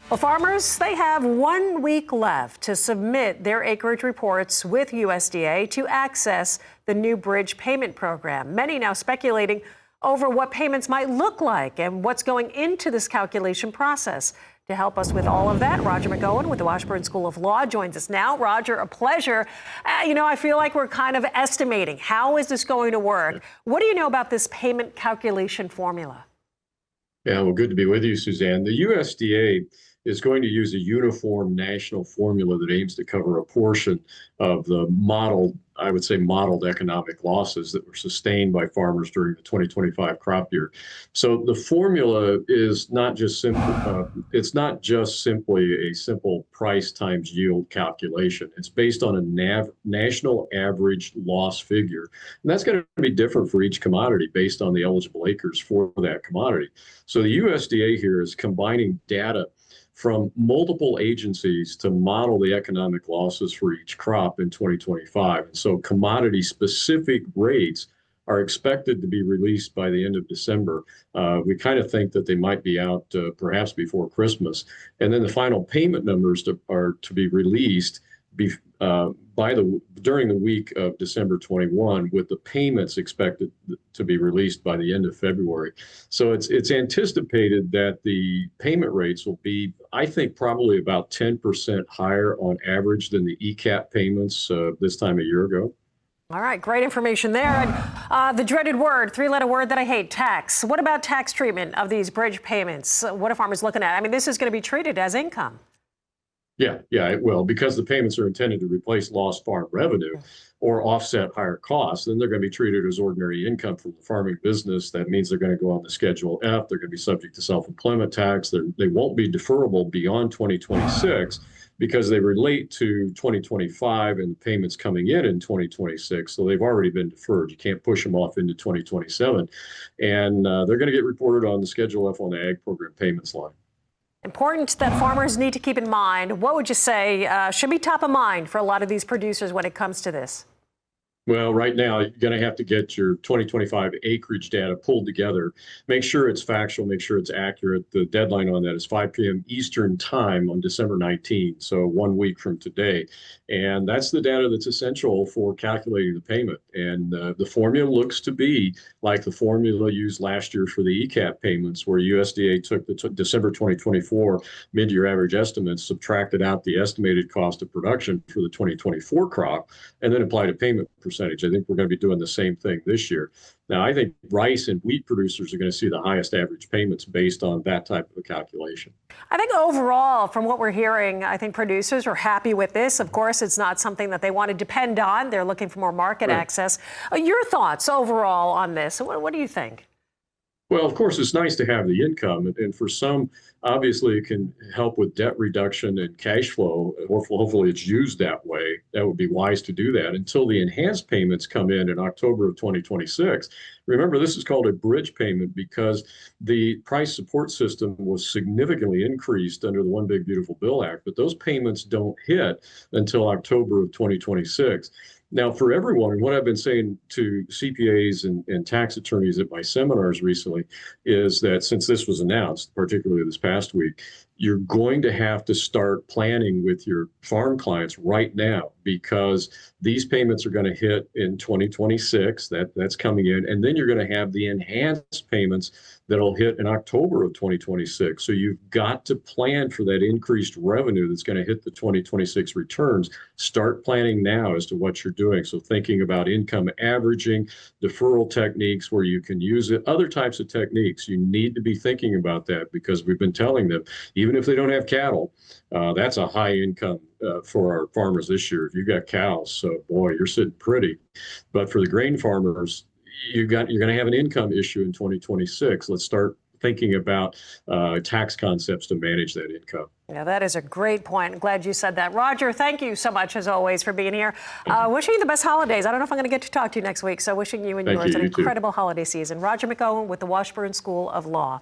Well, farmers, they have 1 week left to submit their acreage reports with USDA to access the new bridge payment program. Many now speculating over what payments might look like and what's going into this calculation process. To help us with all of that, Roger McEowen with the Washburn School of Law joins us now. Roger, a pleasure. I feel like we're kind of estimating. How is this going to work? What do you know about this payment calculation formula? Yeah, well, good to be with you, Suzanne. The USDA is going to use a uniform national formula that aims to cover a portion of the modeled economic losses that were sustained by farmers during the 2025 crop year. So the formula is not just simple. It's not just simply a simple price times yield calculation. It's based on a national average loss figure. And that's going to be different for each commodity based on the eligible acres for that commodity. So the USDA here is combining data from multiple agencies to model the economic losses for each crop in 2025. And so commodity specific rates are expected to be released by the end of December. We kind of think that they might be out perhaps before Christmas. And then the final payment numbers are to be released during the week of December 21, with the payments expected to be released by the end of February. So it's anticipated that the payment rates will be, I think, probably about 10% higher on average than the ECAP payments this time a year ago. All right, great information there. And the dreaded word, three-letter word that I hate, tax. What about tax treatment of these bridge payments? What are farmers looking at? I mean, this is going to be treated as income. Yeah, it will, because the payments are intended to replace lost farm revenue or offset higher costs. Then they're going to be treated as ordinary income from the farming business. That means they're going to go on the Schedule F. They're going to be subject to self-employment tax. They won't be deferrable beyond 2026 because they relate to 2025 and the payments coming in 2026. So they've already been deferred. You can't push them off into 2027. And they're going to get reported on the Schedule F on the Ag Program payments line. Important that farmers need to keep in mind. What would you say should be top of mind for a lot of these producers when it comes to this? Well, right now, you're going to have to get your 2025 acreage data pulled together. Make sure it's factual, make sure it's accurate. The deadline on that is 5 p.m. Eastern time on December 19th, so 1 week from today. And that's the data that's essential for calculating the payment. And the formula looks to be like the formula used last year for the ECAP payments, where USDA took the December 2024 mid-year average estimates, subtracted out the estimated cost of production for the 2024 crop, and then applied a payment percentage. I think we're going to be doing the same thing this year. Now, I think rice and wheat producers are going to see the highest average payments based on that type of a calculation. I think overall, from what we're hearing, I think producers are happy with this. Of course, it's not something that they want to depend on. They're looking for more market access. Your thoughts overall on this? What do you think? Well, of course, it's nice to have the income, and for some, obviously, it can help with debt reduction and cash flow. Hopefully, it's used that way. That would be wise to do that until the enhanced payments come in October of 2026. Remember, this is called a bridge payment because the price support system was significantly increased under the One Big Beautiful Bill Act, but those payments don't hit until October of 2026. Now, for everyone, and what I've been saying to CPAs and tax attorneys at my seminars recently is that since this was announced, particularly this past week, you're going to have to start planning with your farm clients right now because these payments are going to hit in 2026. That's coming in. And then you're going to have the enhanced payments that'll hit in October of 2026. So you've got to plan for that increased revenue that's going to hit the 2026 returns. Start planning now as to what you're doing. So thinking about income averaging, deferral techniques where you can use it, other types of techniques. You need to be thinking about that because we've been telling them, even if they don't have cattle, that's a high income for our farmers this year. If you've got cows, so boy, you're sitting pretty. But for the grain farmers, you're going to have an income issue in 2026. Let's start thinking about tax concepts to manage that income. Yeah, that is a great point. I'm glad you said that. Roger, thank you so much, as always, for being here. Wishing you the best holidays. I don't know if I'm going to get to talk to you next week, so wishing you and yours an incredible holiday season. Roger McEowen with the Washburn School of Law.